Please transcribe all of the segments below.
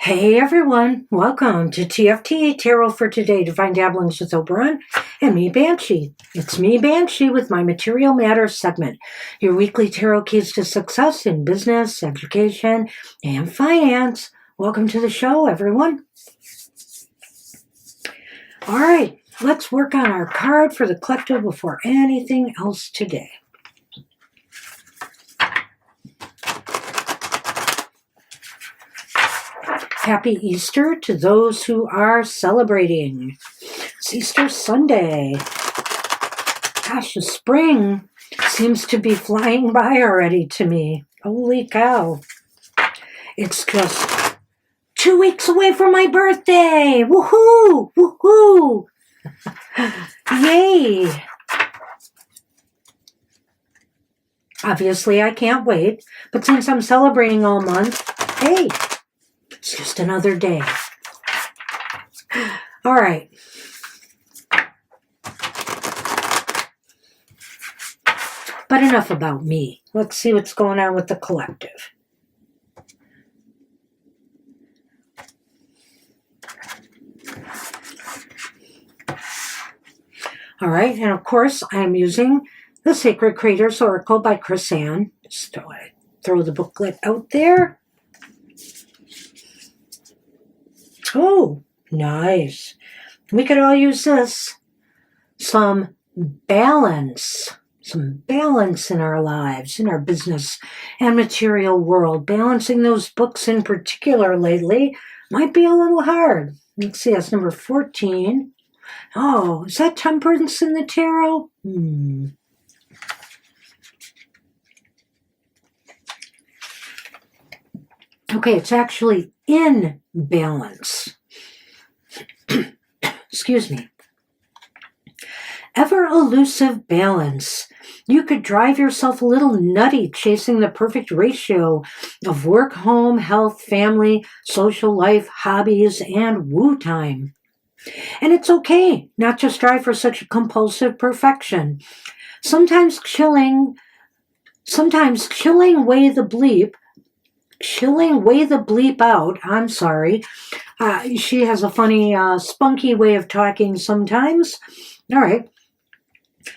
Hey everyone, welcome to TFT Tarot for Today, Divine Dabblings with Oberon, and me, Banshee. It's me, Banshee, with my Material Matters segment, your weekly tarot keys to success in business, education, and finance. Welcome to the show, everyone. All right, let's work on our card for the collective before anything else today. Happy Easter to those who are celebrating. It's Easter Sunday. Gosh, the spring seems to be flying by already to me. Holy cow. It's just 2 weeks away from my birthday. Woohoo! Woohoo! Yay! Obviously, I can't wait. But since I'm celebrating all month, hey, it's just another day. All right. But enough about me. Let's see what's going on with the collective. All right. And of course, I'm using the Sacred Creators Oracle by Chris Ann. Just throw the booklet out there. Oh, nice. We could all use this. Some balance in our lives, in our business and material world. Balancing those books in particular lately might be a little hard. Let's see, that's number 14. Oh, is that Temperance in the tarot? Okay, it's actually in balance. Excuse me. Ever elusive balance. You could drive yourself a little nutty chasing the perfect ratio of work, home, health, family, social life, hobbies, and woo time. And it's okay not to strive for such a compulsive perfection. Sometimes chilling way the bleep out. I'm sorry. She has a funny, spunky way of talking sometimes. All right.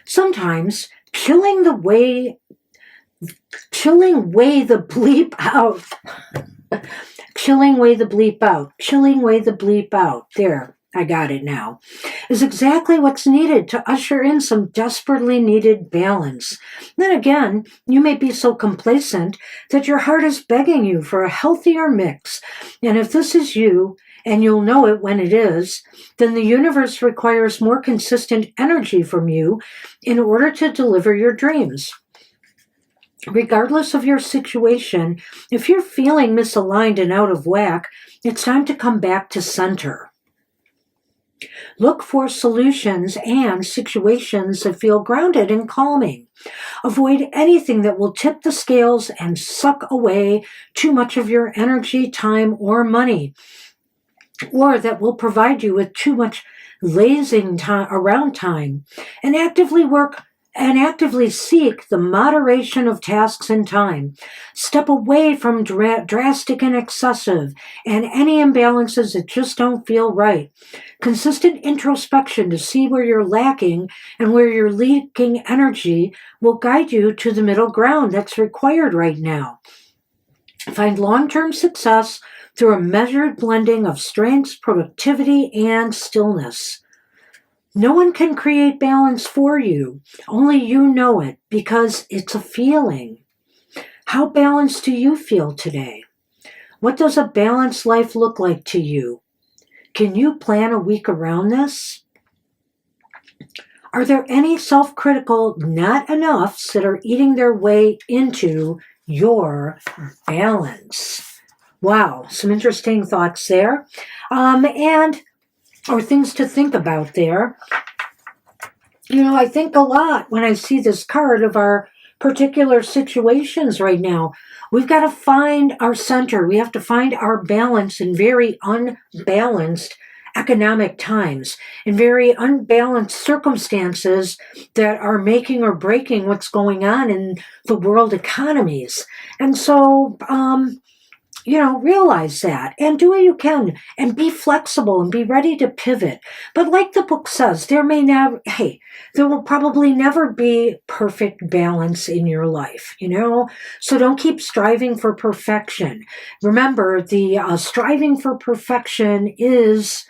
Sometimes chilling way the bleep out. Chilling way the bleep out. There, I got it now. Is exactly what's needed to usher in some desperately needed balance. Then again, you may be so complacent that your heart is begging you for a healthier mix. And if this is you, and you'll know it when it is, then the universe requires more consistent energy from you in order to deliver your dreams. Regardless of your situation, if you're feeling misaligned and out of whack, it's time to come back to center. Look for solutions and situations that feel grounded and calming. Avoid anything that will tip the scales and suck away too much of your energy, time, or money, or that will provide you with too much lazing around time, and actively seek the moderation of tasks and time. Step away from drastic and excessive and any imbalances that just don't feel right. Consistent introspection to see where you're lacking and where you're leaking energy will guide you to the middle ground that's required right now. Find long-term success through a measured blending of strengths, productivity, and stillness. No one can create balance for you. Only you know it, because it's a feeling. How balanced do you feel today? What does a balanced life look like to you? Can you plan a week around this? Are there any self-critical not enoughs that are eating their way into your balance. Wow, some interesting thoughts there. Or things to think about there. You know, I think a lot when I see this card of our particular situations right now. We've got to find our center. We have to find our balance in very unbalanced economic times, in very unbalanced circumstances that are making or breaking what's going on in the world economies. And so, realize that and do what you can and be flexible and be ready to pivot. But like the book says, there will probably never be perfect balance in your life, So don't keep striving for perfection. Remember, the striving for perfection is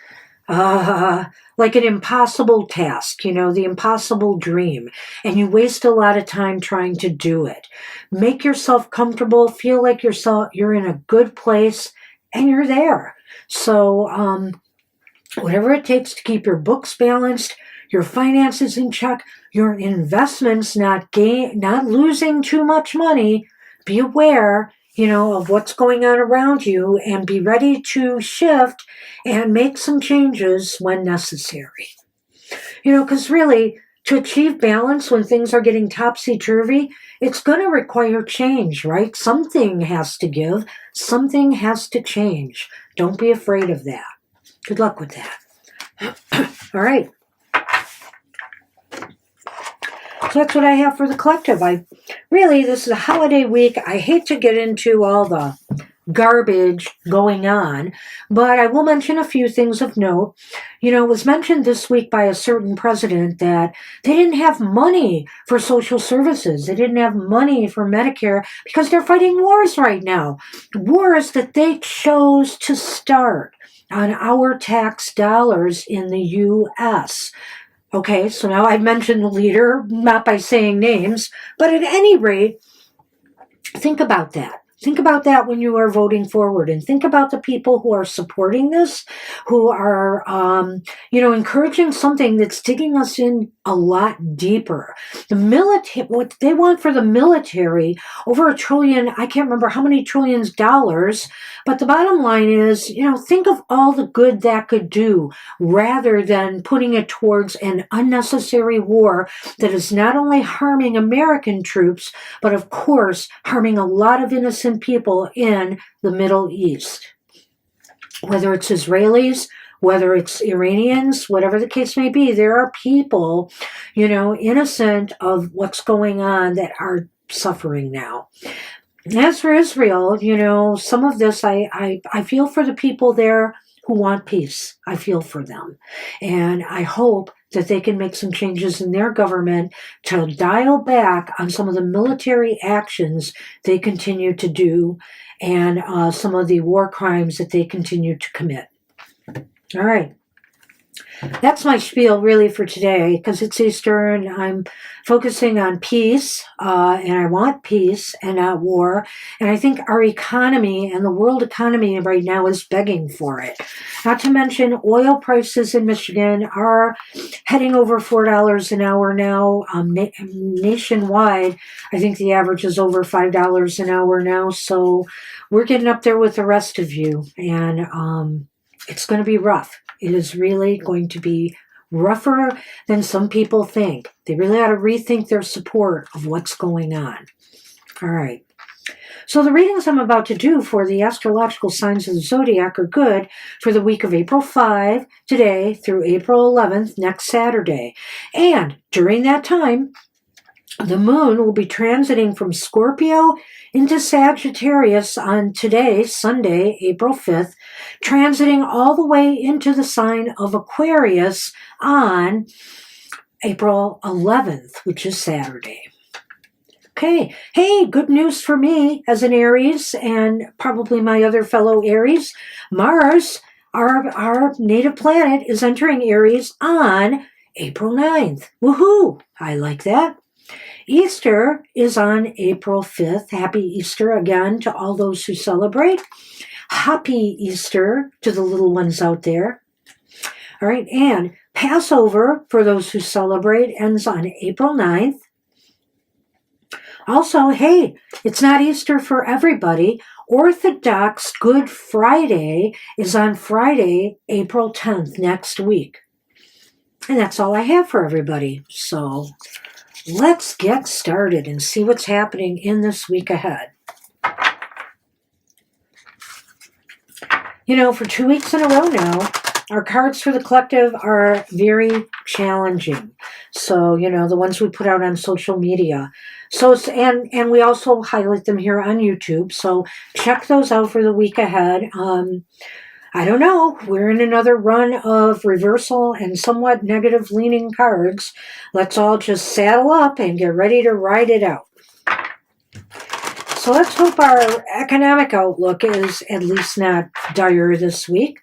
like an impossible task, the impossible dream, and you waste a lot of time trying to do it. Make yourself comfortable, feel like you're in a good place, and you're there. So, whatever it takes to keep your books balanced, your finances in check, your investments not losing too much money, be aware of what's going on around you and be ready to shift and make some changes when necessary. Because really, to achieve balance when things are getting topsy-turvy, it's going to require change, right? Something has to give. Something has to change. Don't be afraid of that. Good luck with that. All right. So that's what I have for the collective. This is a holiday week. I hate to get into all the garbage going on, but I will mention a few things of note. It was mentioned this week by a certain president that they didn't have money for social services. They didn't have money for Medicare because they're fighting wars right now. Wars that they chose to start on our tax dollars in the U.S. Okay, so now I've mentioned the leader, not by saying names, but at any rate, think about that. Think about that when you are voting forward, and think about the people who are supporting this, who are, encouraging something that's digging us in a lot deeper. The military, what they want for the military, over $1 trillion, I can't remember how many trillions dollars, but the bottom line is, think of all the good that could do rather than putting it towards an unnecessary war that is not only harming American troops, but of course, harming a lot of innocent people in the Middle East. Whether it's Israelis, whether it's Iranians, whatever the case may be, there are people, innocent of what's going on that are suffering now. As for Israel, some of this, I feel for the people there who want peace. I feel for them. And I hope that they can make some changes in their government to dial back on some of the military actions they continue to do and some of the war crimes that they continue to commit. All right. That's my spiel really for today, because it's Easter and I'm focusing on peace, and I want peace and not war. And I think our economy and the world economy right now is begging for it. Not to mention oil prices in Michigan are heading over $4 an hour now. Nationwide, I think the average is over $5 an hour now. So we're getting up there with the rest of you, and it's going to be rough. It is really going to be rougher than some people think. They really ought to rethink their support of what's going on. All right. So the readings I'm about to do for the astrological signs of the Zodiac are good for the week of April 5, today, through April 11th, next Saturday. And during that time, the moon will be transiting from Scorpio into Sagittarius on today, Sunday, April 5th, transiting all the way into the sign of Aquarius on April 11th, which is Saturday. Okay, hey, good news for me as an Aries and probably my other fellow Aries. Mars, our native planet, is entering Aries on April 9th. Woohoo! I like that. Easter is on April 5th. Happy Easter again to all those who celebrate. Happy Easter to the little ones out there. All right, and Passover, for those who celebrate, ends on April 9th. Also, hey, it's not Easter for everybody. Orthodox Good Friday is on Friday, April 10th, next week. And that's all I have for everybody. So let's get started and see what's happening in this week ahead. You know, for 2 weeks in a row now, our cards for the collective are very challenging. So, you know, the ones we put out on social media. So, and we also highlight them here on YouTube. So check those out for the week ahead. I don't know. We're in another run of reversal and somewhat negative leaning cards. Let's all just saddle up and get ready to ride it out. So let's hope our economic outlook is at least not dire this week.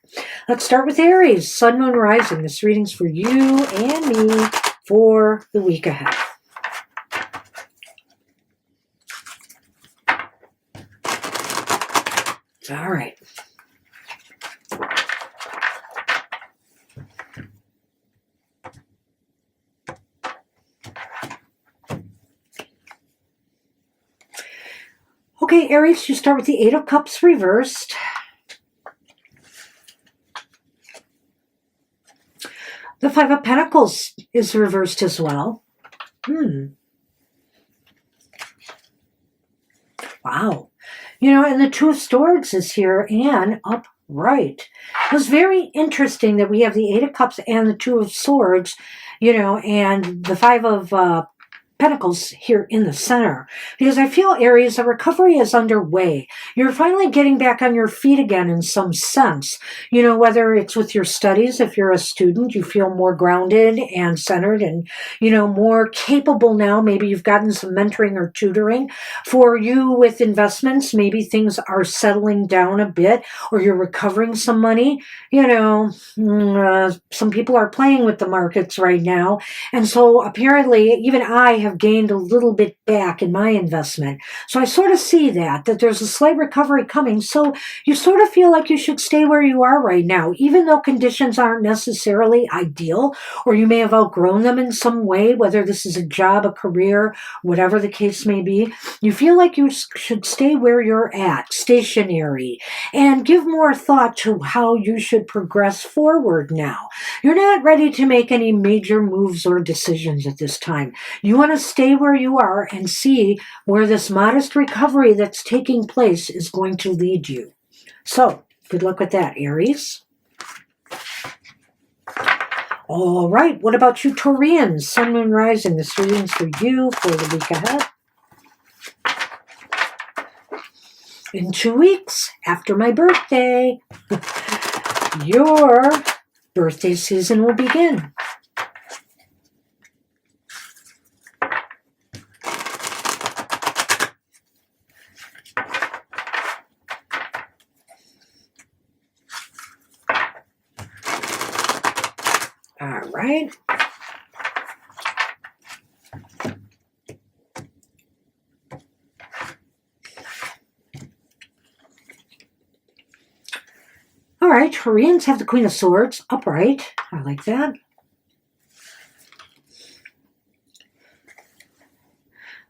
Let's start with Aries, Sun, Moon, Rising. This reading's for you and me for the week ahead. All right. Okay, Aries, you start with the Eight of Cups reversed. The Five of Pentacles is reversed as well. Wow. You know, and the Two of Swords is here and upright. It was very interesting that we have the Eight of Cups and the Two of Swords, you know, and the Five of Pentacles here in the center, because I feel, Aries, the recovery is underway. You're finally getting back on your feet again in some sense. You know, whether it's with your studies, if you're a student, you feel more grounded and centered and, you know, more capable now. Maybe you've gotten some mentoring or tutoring. For you with investments, maybe things are settling down a bit, or you're recovering some money. You know, some people are playing with the markets right now. And so apparently even I have gained a little bit back in my investment. So I sort of see that there's a slight recovery coming. So you sort of feel like you should stay where you are right now, even though conditions aren't necessarily ideal, or you may have outgrown them in some way, whether this is a job, a career, whatever the case may be. You feel like you should stay where you're at, stationary, and give more thought to how you should progress forward now. You're not ready to make any major moves or decisions at this time. You want to stay where you are and see where this modest recovery that's taking place is going to lead you. So, good luck with that, Aries. All right, what about you, Taurians? Sun, Moon, Rising. This reading's for you for the week ahead. In 2 weeks, after my birthday, your birthday season will begin. All right. All right, Taurians have the Queen of Swords upright. I like that.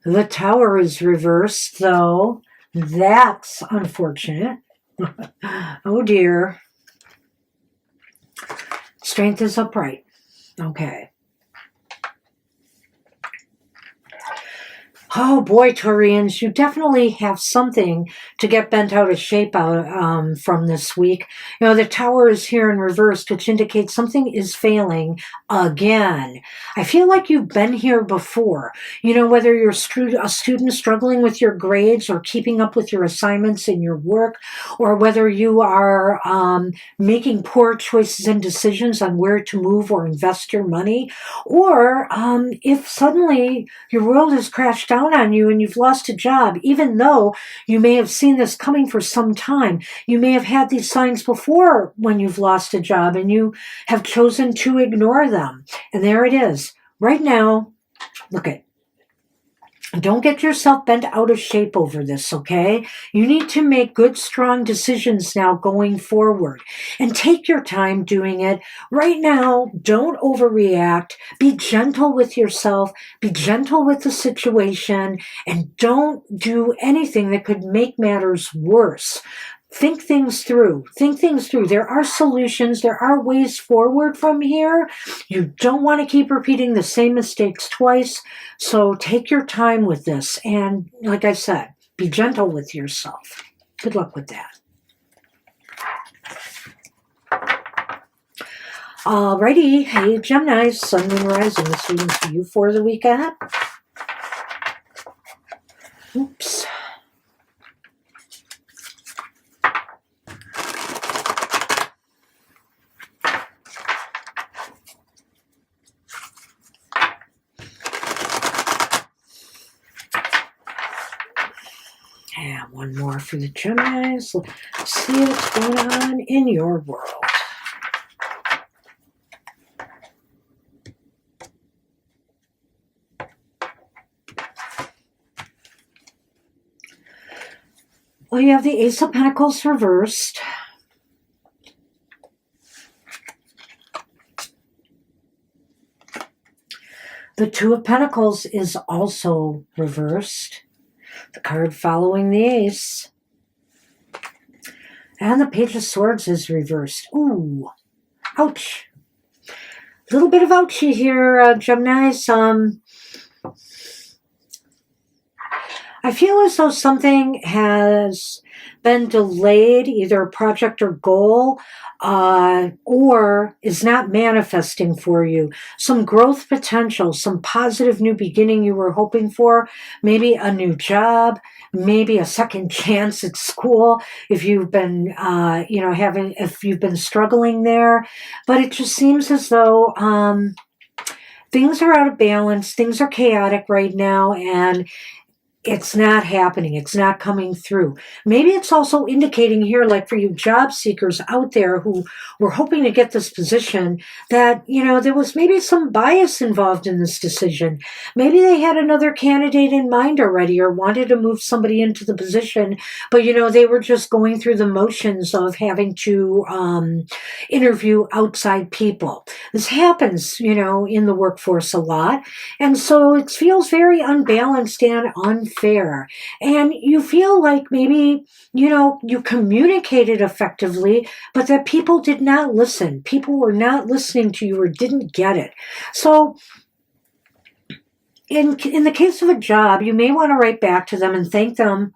The Tower is reversed, though. That's unfortunate. Oh, dear. Strength is upright. Okay. Oh boy, Taurians, you definitely have something to get bent out of shape out from this week. You know, the Tower is here in reverse, which indicates something is failing again. I feel like you've been here before. You know, whether you're a student struggling with your grades or keeping up with your assignments in your work, or whether you are making poor choices and decisions on where to move or invest your money, or if suddenly your world has crashed down on you and you've lost a job, even though you may have seen this coming for some time. You may have had these signs before when you've lost a job and you have chosen to ignore them. And there it is. Right now, look at Don't get yourself bent out of shape over this, okay? You need to make good, strong decisions now going forward. And take your time doing it. Right now, don't overreact. Be gentle with yourself. Be gentle with the situation. And don't do anything that could make matters worse. Think things through. Think things through. There are solutions. There are ways forward from here. You don't want to keep repeating the same mistakes twice. So take your time with this. And like I said, be gentle with yourself. Good luck with that. Alrighty. Hey, Gemini, Sun, Moon, Rising. This reading's for you for the week ahead. Oops. And one more for the Geminis. Let's see what's going on in your world. Well, you have the Ace of Pentacles reversed. The Two of Pentacles is also reversed. The card following the Ace. And the Page of Swords is reversed. Ooh, ouch. A little bit of ouchie here, Geminis. I feel as though something has been delayed, either a project or goal, or is not manifesting for you. Some growth potential, some positive new beginning you were hoping for, maybe a new job, maybe a second chance at school if you've been, if you've been struggling there. But it just seems as though things are out of balance, things are chaotic right now, and it's not happening. It's not coming through. Maybe it's also indicating here, like for you job seekers out there who were hoping to get this position, that, there was maybe some bias involved in this decision. Maybe they had another candidate in mind already or wanted to move somebody into the position, but, they were just going through the motions of having to interview outside people. This happens, in the workforce a lot. And so it feels very unbalanced and unfair. And you feel like maybe, you communicated effectively, but that people did not listen. People were not listening to you or didn't get it. So in the case of a job, you may want to write back to them and thank them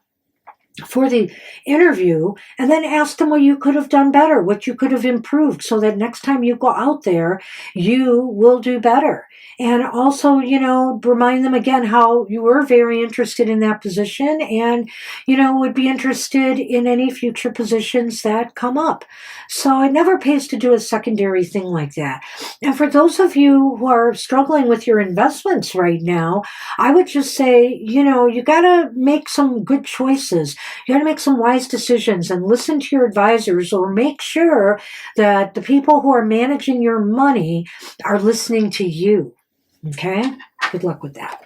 for the interview, and then ask them what you could have done better, what you could have improved, so that next time you go out there, you will do better. And also, remind them again how you were very interested in that position and, would be interested in any future positions that come up. So it never pays to do a secondary thing like that. And for those of you who are struggling with your investments right now, I would just say, you got to make some good choices. You got to make some wise decisions and listen to your advisors, or make sure that the people who are managing your money are listening to you. Okay? Good luck with that.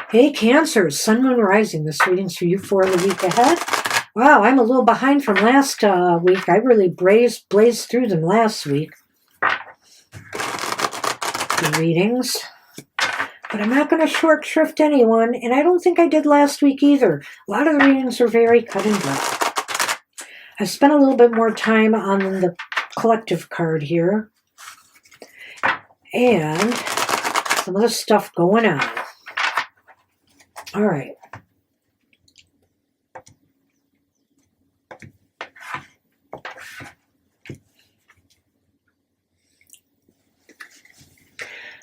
Hey, Cancer, Sun, Moon, Rising. This reading's for you for the week ahead. Wow, I'm a little behind from last week. I really blazed through them last week. The readings. But I'm not going to short shrift anyone, and I don't think I did last week either. A lot of the readings are very cut and dry. I spent a little bit more time on the collective card here, and some of the stuff going on. All right.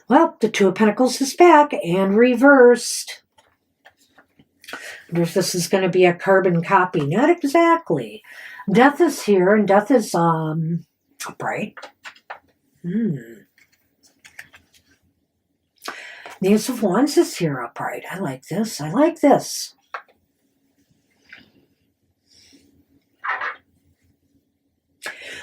Well, the Two of Pentacles is back and reversed. I wonder if this is going to be a carbon copy. Not exactly. Death is here, and Death is upright. The Ace of Wands is here upright. I like this. I like this.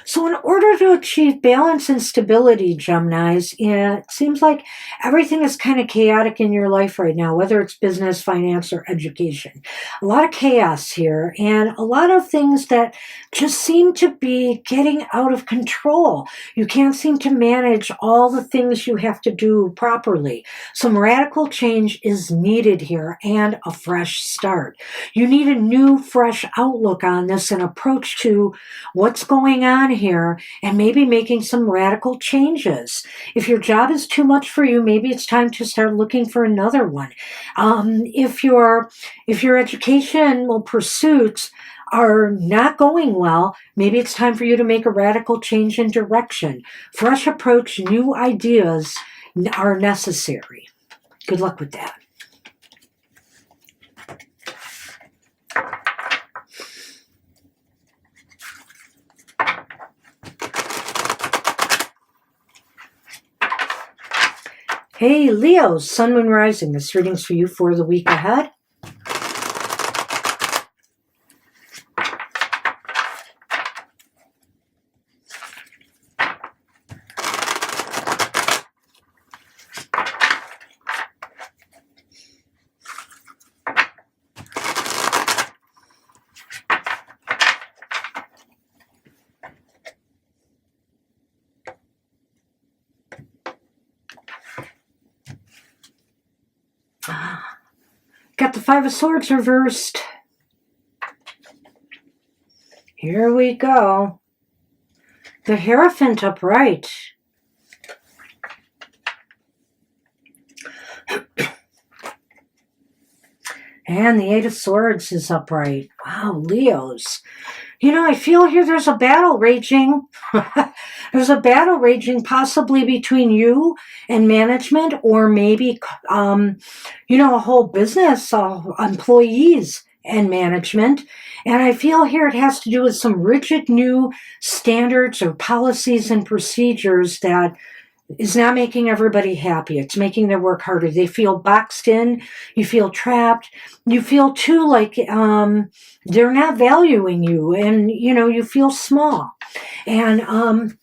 So in order to achieve balance and stability, Geminis, it seems like everything is kind of chaotic in your life right now, whether it's business, finance, or education. A lot of chaos here and a lot of things that just seem to be getting out of control. You can't seem to manage all the things you have to do properly. Some radical change is needed here and a fresh start. You need a new, fresh outlook on this and approach to what's going on here and maybe making some radical changes. If your job is too much for you, maybe it's time to start looking for another one. If your educational pursuits are not going well, maybe it's time for you to make a radical change in direction. Fresh approach, new ideas are necessary. Good luck with that. Hey, Leo, Sun, Moon, Rising. This reading's for you for the week ahead. Got the Five of Swords reversed. Here we go. The Hierophant upright. And the Eight of Swords is upright. Wow, Leos. You know, I feel here there's a battle raging. There's a battle raging possibly between you and management, or maybe, a whole business, employees and management. And I feel here it has to do with some rigid new standards or policies and procedures that is not making everybody happy. It's making their work harder. They feel boxed in. You feel trapped. You feel too like they're not valuing you, and you feel small and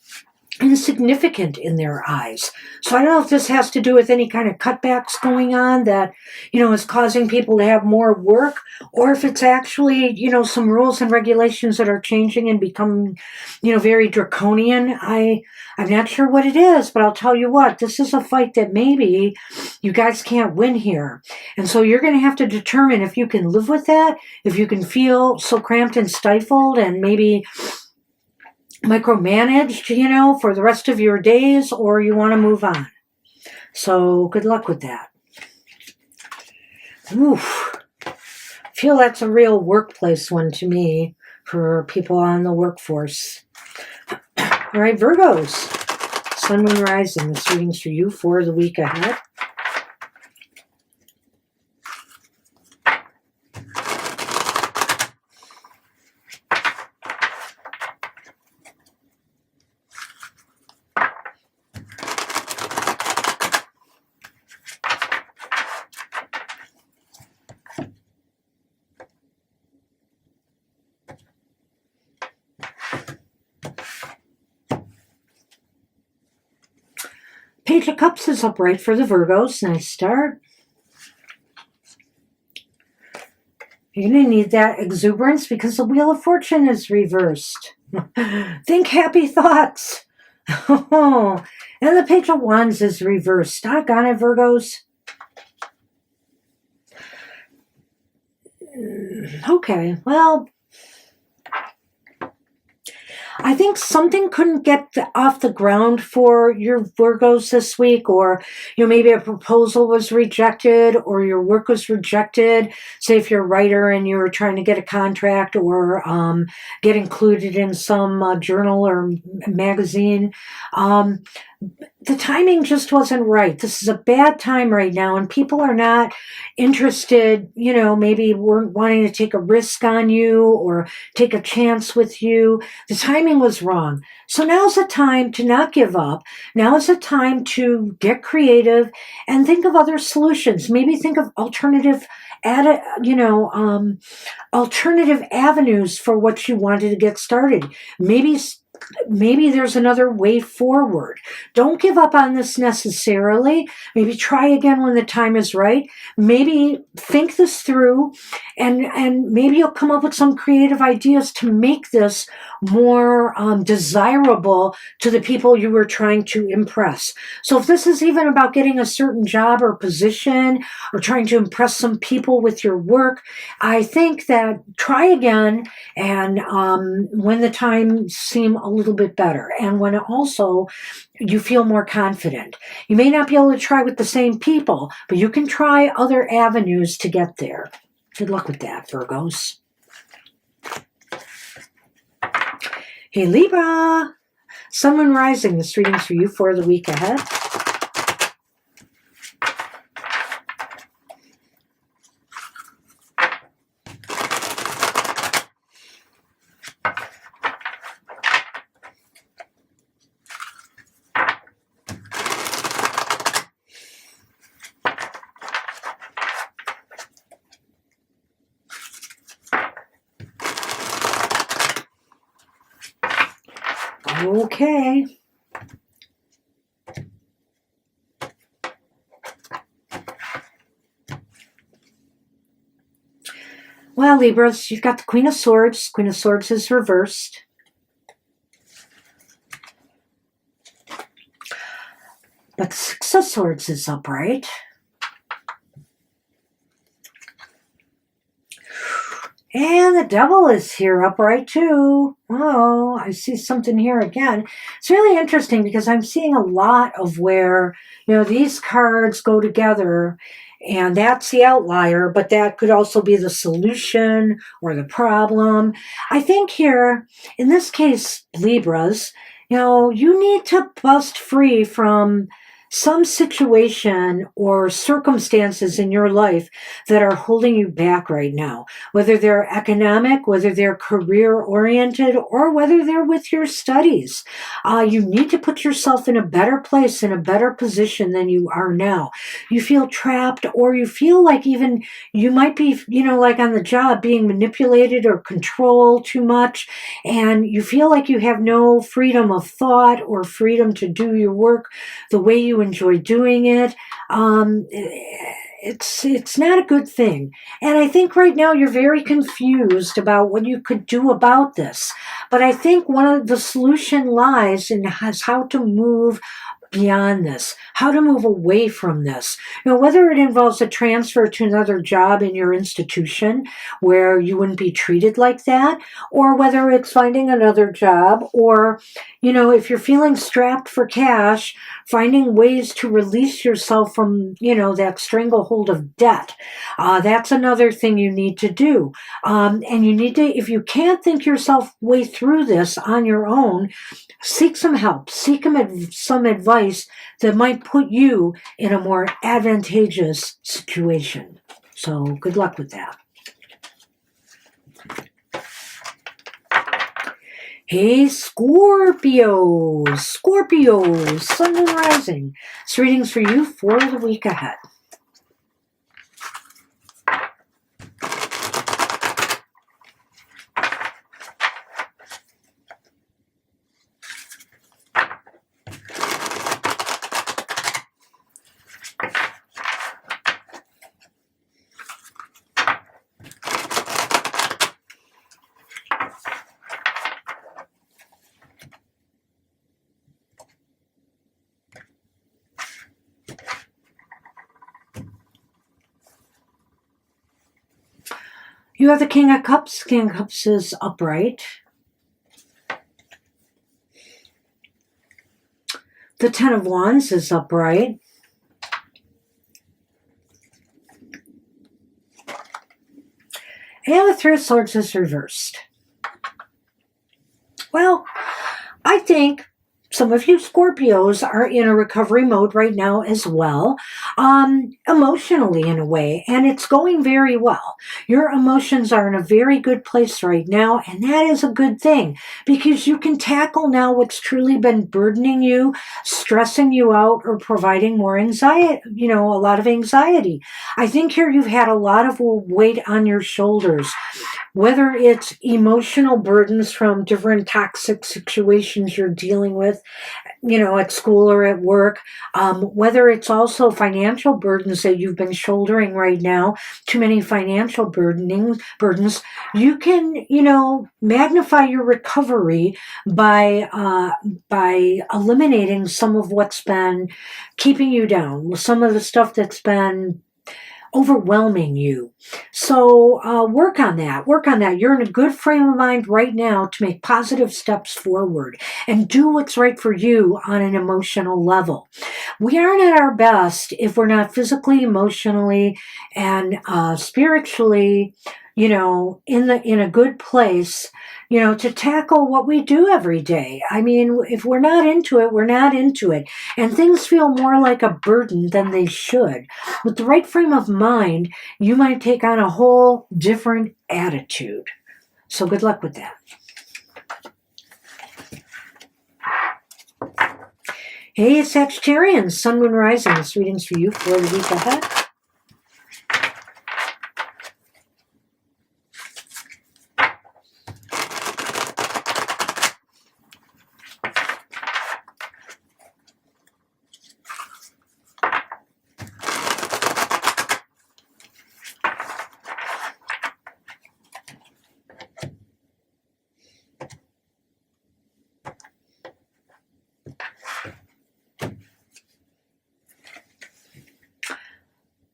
insignificant in their eyes. So I don't know if this has to do with any kind of cutbacks going on that is causing people to have more work, or if it's actually some rules and regulations that are changing and becoming very draconian. I'm not sure what it is, but I'll tell you what, this is a fight that maybe you guys can't win here. And so you're going to have to determine if you can live with that, if you can feel so cramped and stifled and maybe micromanaged, for the rest of your days, or you want to move on. So good luck with that. Oof. I feel that's a real workplace one to me for people on the workforce. All right, Virgos, Sun, Moon, Rising. This reading's for you for the week ahead. Page of Cups is upright for the Virgos. Nice start. You're going to need that exuberance because the Wheel of Fortune is reversed. Think happy thoughts. And the Page of Wands is reversed. Doggone it, Virgos. Okay, well, I think something couldn't get off the ground for your Virgos this week, or maybe a proposal was rejected or your work was rejected. Say if you're a writer and you were trying to get a contract or get included in some journal or magazine. The timing just wasn't right. This is a bad time right now, and people are not interested, maybe weren't wanting to take a risk on you or take a chance with you. The timing was wrong. So now's the time to not give up. Now is the time to get creative and think of other solutions. Maybe think of alternative avenues for what you wanted to get started. Maybe maybe there's another way forward. Don't give up on this necessarily. Maybe try again when the time is right. Maybe think this through, and maybe you'll come up with some creative ideas to make this more desirable to the people you were trying to impress. So if this is even about getting a certain job or position or trying to impress some people with your work, I think that try again, and when the time seems a little bit better, and when also you feel more confident. You may not be able to try with the same people, but you can try other avenues to get there. Good luck with that, Virgos. Hey, Libra. Sun, Moon, Rising. This reading's for you for the week ahead. Okay. Well, Libras, you've got the Queen of Swords. Queen of Swords is reversed. But the Six of Swords is upright. And the Devil is here upright too. Oh, I see something here again. It's really interesting because I'm seeing a lot of where, these cards go together, and that's the outlier, but that could also be the solution or the problem. I think here, in this case, Libras, you need to bust free from some situation or circumstances in your life that are holding you back right now, whether they're economic, whether they're career-oriented, or whether they're with your studies. You need to put yourself in a better place, in a better position than you are now. You feel trapped, or you feel like even you might be, like on the job, being manipulated or controlled too much, and you feel like you have no freedom of thought or freedom to do your work the way you enjoy doing it. It's not a good thing. And I think right now you're very confused about what you could do about this. But I think one of the solution lies in how to move beyond this, how to move away from this. Whether it involves a transfer to another job in your institution where you wouldn't be treated like that, or whether it's finding another job, or, if you're feeling strapped for cash, finding ways to release yourself from, that stranglehold of debt. That's another thing you need to do. And you need to, if you can't think yourself way through this on your own, seek some help, seek some advice that might put you in a more advantageous situation. So good luck with that. Hey, Scorpio, Sun, Moon, Rising. This reading's for you for the week ahead. You have the King of Cups. King of Cups is upright. The Ten of Wands is upright. And the Three of Swords is reversed. Well, I think some of you Scorpios are in a recovery mode right now as well, emotionally in a way, and it's going very well. Your emotions are in a very good place right now, and that is a good thing because you can tackle now what's truly been burdening you, stressing you out, or providing more anxiety, a lot of anxiety. I think here you've had a lot of weight on your shoulders. whether it's emotional burdens from different toxic situations you're dealing with, at school or at work, whether it's also financial burdens that you've been shouldering right now, too many financial burdens, you can, magnify your recovery by eliminating some of what's been keeping you down, some of the stuff that's been overwhelming you. So work on that. Work on that. You're in a good frame of mind right now to make positive steps forward and do what's right for you on an emotional level. We aren't at our best if we're not physically, emotionally, and spiritually, in a good place, to tackle what we do every day. I mean, if we're not into it, we're not into it. And things feel more like a burden than they should. With the right frame of mind, you might take on a whole different attitude. So good luck with that. Hey, Sagittarians, Sun, Moon, Rising. This reading's for you for the week ahead.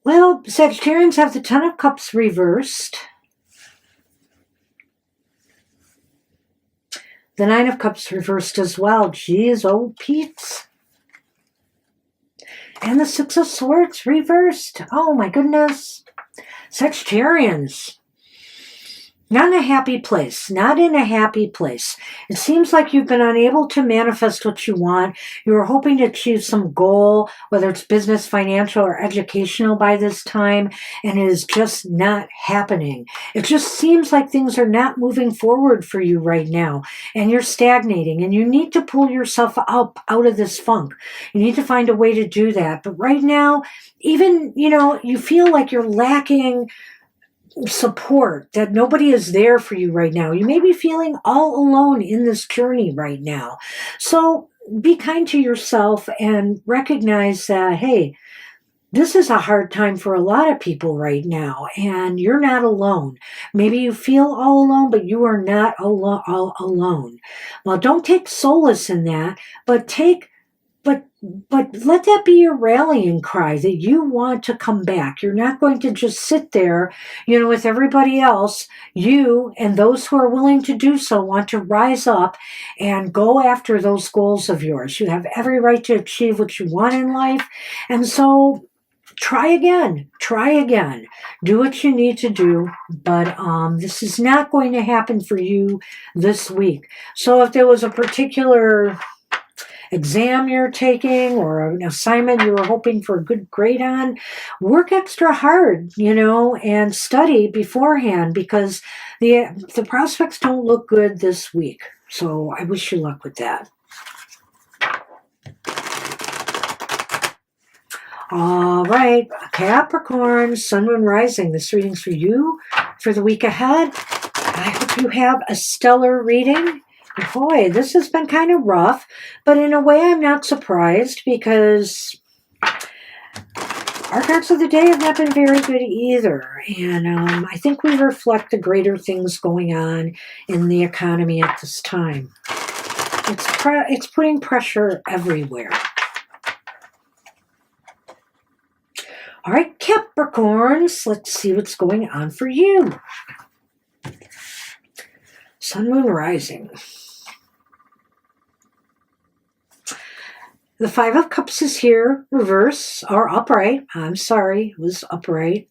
Well, Sagittarians have the Ten of Cups reversed. The Nine of Cups reversed as well. Geez, oh Pete's. And the Six of Swords reversed. Oh my goodness. Sagittarians. Not in a happy place. Not in a happy place. It seems like you've been unable to manifest what you want. You were hoping to achieve some goal, whether it's business, financial, or educational by this time, and it is just not happening. It just seems like things are not moving forward for you right now, and you're stagnating, and you need to pull yourself up out of this funk. You need to find a way to do that. But right now, even, you feel like you're lacking support, that nobody is there for you right now. You may be feeling all alone in this journey right now. So be kind to yourself and recognize that, hey, this is a hard time for a lot of people right now, and you're not alone. Maybe you feel all alone, but you are not all alone. Well, don't take solace in that, but let that be your rallying cry that you want to come back. You're not going to just sit there, with everybody else. You and those who are willing to do so want to rise up and go after those goals of yours. You have every right to achieve what you want in life. And so try again, do what you need to do. But this is not going to happen for you this week. So if there was a particular exam you're taking or an assignment you were hoping for a good grade on, work extra hard, and study beforehand, because the prospects don't look good this week. So I wish you luck with that. All right, Capricorn, Sun, Moon, Rising. This reading's for you for the week ahead. I hope you have a stellar reading. Boy, this has been kind of rough, but in a way I'm not surprised, because our cards of the day have not been very good either. And I think we reflect the greater things going on in the economy at this time. It's putting pressure everywhere. All right, Capricorns, let's see what's going on for you. Sun, Moon, Rising. The Five of Cups is here, reverse, or upright. I'm sorry, it was upright.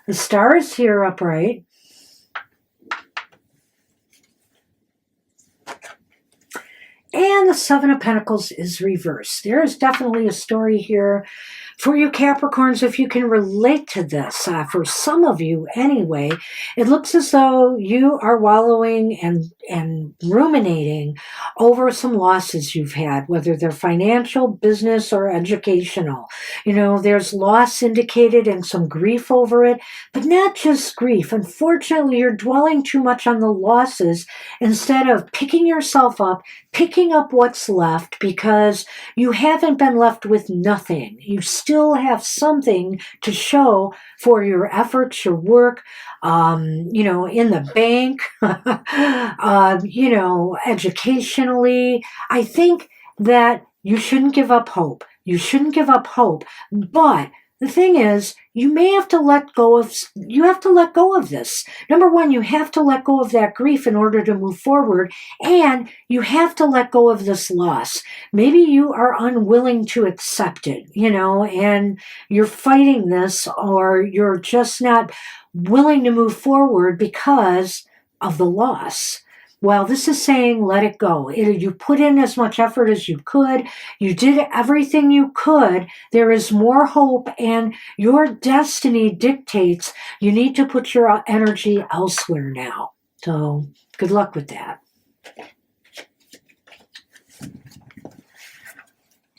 The Star is here, upright. And the Seven of Pentacles is reversed. There is definitely a story here For you Capricorns, if you can relate to this, for some of you anyway, it looks as though you are wallowing and ruminating over some losses you've had, whether they're financial, business, or educational. You know, there's loss indicated and some grief over it, but not just grief. Unfortunately, you're dwelling too much on the losses instead of picking yourself up, picking up what's left, because you haven't been left with nothing. You still have something to show for your efforts, your work, you know, in the bank, you know, educationally. I think that you shouldn't give up hope. You shouldn't give up hope. But the thing is, you may have to let go of, this. Number one, you have to let go of that grief in order to move forward, and you have to let go of this loss. Maybe you are unwilling to accept it, you know, and you're fighting this, or you're just not willing to move forward because of the loss. Well, this is saying let it go. You put in as much effort as you could. You did everything you could. There is more hope, and your destiny dictates you need to put your energy elsewhere now. So good luck with that.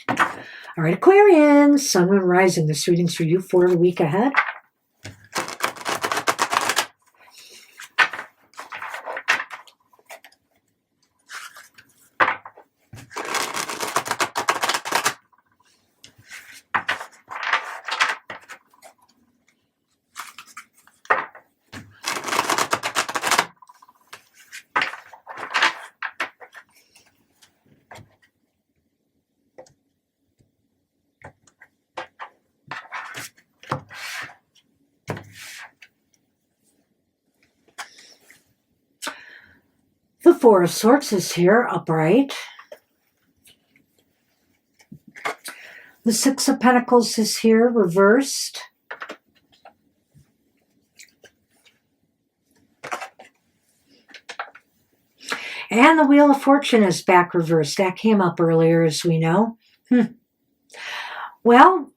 All right, Aquarians, Sun, Moon, Rising. This reading's for you for the week ahead. The Four of Swords is here, upright. The Six of Pentacles is here, reversed. And the Wheel of Fortune is back reversed. That came up earlier, as we know. Well,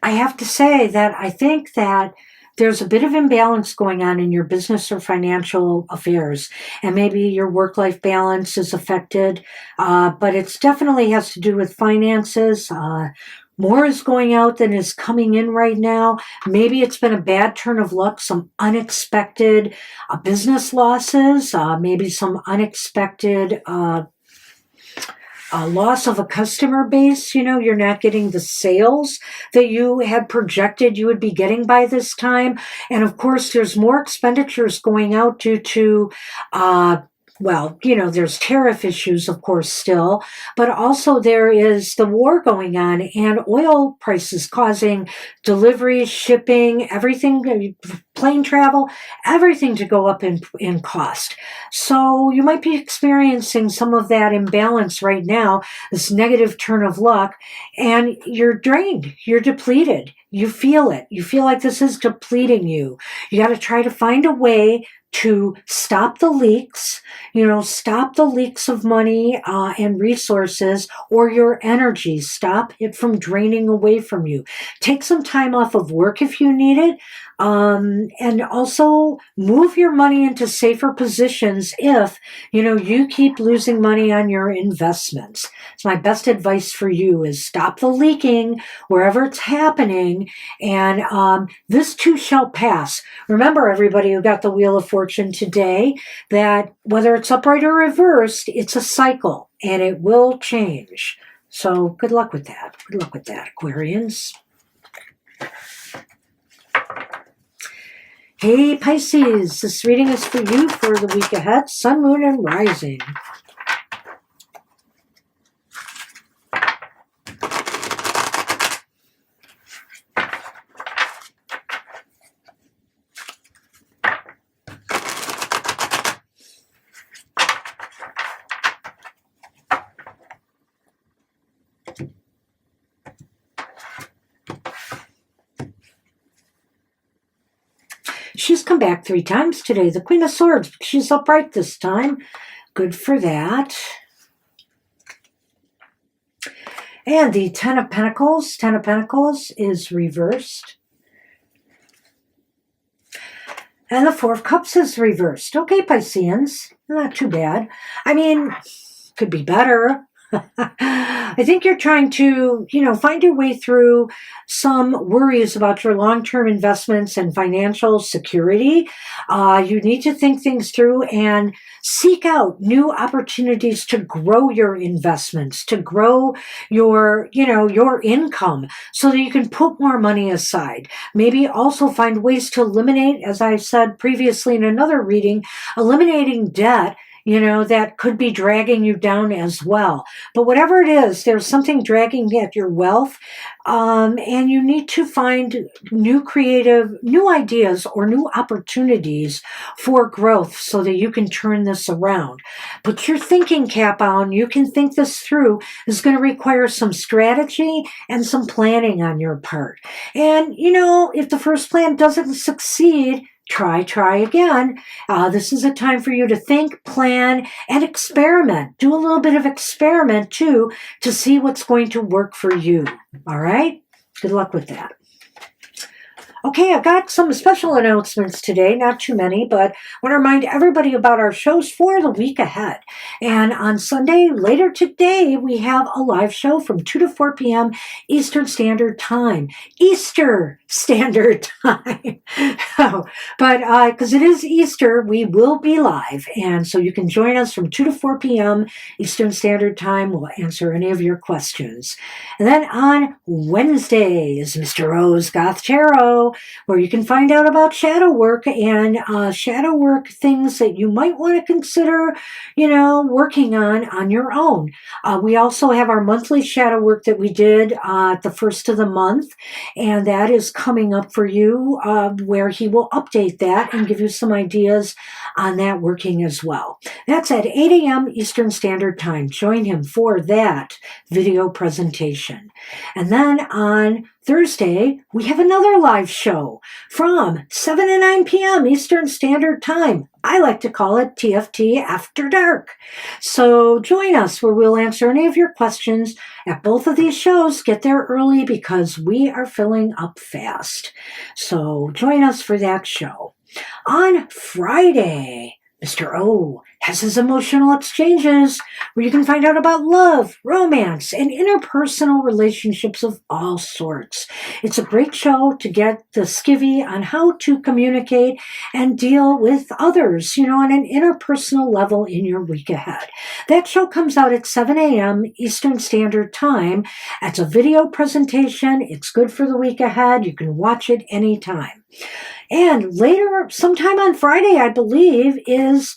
I have to say that I think that there's a bit of imbalance going on in your business or financial affairs, and maybe your work-life balance is affected, but it definitely has to do with finances. More is going out than is coming in right now. Maybe it's been a bad turn of luck, some unexpected business losses, maybe some unexpected loss of a customer base. You know, you're not getting the sales that you had projected you would be getting by this time. And of course, there's more expenditures going out due to well, you know, there's tariff issues, of course, still, but also there is the war going on and oil prices causing deliveries, shipping, everything, plane travel, everything to go up in cost. So you might be experiencing some of that imbalance right now, this negative turn of luck, and you're drained, you're depleted. You feel it. You feel like this is depleting you. You got to try to find a way to stop the leaks, you know, stop the leaks of money and resources, or your energy. Stop it from draining away from you. Take some time off of work if you need it. And also move your money into safer positions if, you know, you keep losing money on your investments. So my best advice for you is stop the leaking wherever it's happening, and this too shall pass. Remember, everybody who got the Wheel of Fortune today, that whether it's upright or reversed, it's a cycle, and it will change. So good luck with that. Good luck with that, Aquarians. Hey, Pisces, this reading is for you for the week ahead, Sun, Moon, and Rising. She's come back 3 times today. The Queen of Swords, she's upright this time. Good for that. And the Ten of Pentacles is reversed. And the Four of Cups is reversed. Okay, Pisceans, not too bad. I mean, could be better. I think you're trying to, find your way through some worries about your long-term investments and financial security. You need to think things through and seek out new opportunities to grow your investments, to grow your income so that you can put more money aside. Maybe also find ways to eliminate, as I said previously in another reading, eliminating debt that could be dragging you down as well. But whatever it is, there's something dragging at your wealth, and you need to find new ideas or new opportunities for growth so that you can turn this around. Put your thinking cap on. You can think this through. It's going to require some strategy and some planning on your part. And, if the first plan doesn't succeed, try again. This is a time for you to think, plan, and experiment. Do a little bit of experiment, too, to see what's going to work for you. All right? Good luck with that. Okay, I've got some special announcements today, not too many, but I want to remind everybody about our shows for the week ahead. And on Sunday, later today, we have a live show from 2 to 4 p.m. Eastern Standard Time. Easter Standard Time. But because it is Easter, we will be live. And so you can join us from 2 to 4 p.m. Eastern Standard Time. We'll answer any of your questions. And then on Wednesday is Mr. O's Goth Tarot, where you can find out about shadow work and shadow work things that you might want to consider, working on your own. We also have our monthly shadow work that we did at the first of the month, and that is coming up for you, where he will update that and give you some ideas on that working as well. That's at 8 a.m. Eastern Standard Time. Join him for that video presentation. And then on Thursday, we have another live show from 7 to 9 p.m. Eastern Standard Time. I like to call it TFT After Dark. So join us where we'll answer any of your questions at both of these shows. Get there early because we are filling up fast. So join us for that show. On Friday, Mr. O has his emotional exchanges where you can find out about love, romance, and interpersonal relationships of all sorts. It's a great show to get the skivvy on how to communicate and deal with others, on an interpersonal level in your week ahead. That show comes out at 7 a.m. Eastern Standard Time. It's a video presentation. It's good for the week ahead. You can watch it anytime. And later, sometime on Friday, I believe, is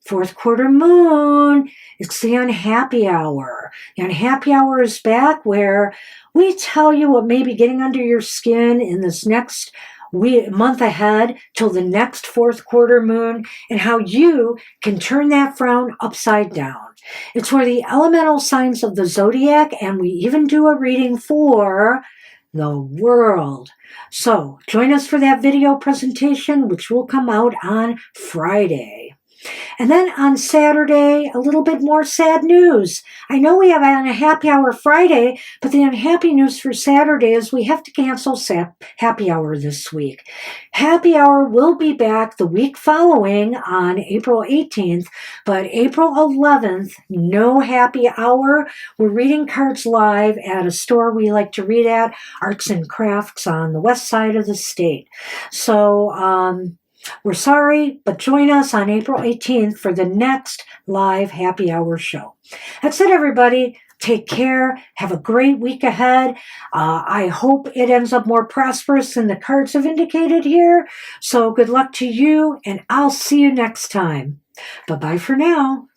fourth quarter moon. It's the Unhappy Hour. The Unhappy Hour is back where we tell you what may be getting under your skin in this next month ahead till the next fourth quarter moon and how you can turn that frown upside down. It's where the elemental signs of the Zodiac, and we even do a reading for the world. So join us for that video presentation, which will come out on Friday. And then on Saturday, a little bit more sad news. I know we have a happy hour Friday, but the unhappy news for Saturday is we have to cancel happy hour this week. Happy hour will be back the week following on April 18th, but April 11th, no happy hour. We're reading cards live at a store we like to read at, Arts and Crafts on the west side of the state. So, we're sorry, but join us on April 18th for the next live happy hour show. That's it, everybody. Take care. Have a great week ahead. I hope it ends up more prosperous than the cards have indicated here. So good luck to you, and I'll see you next time. Bye-bye for now.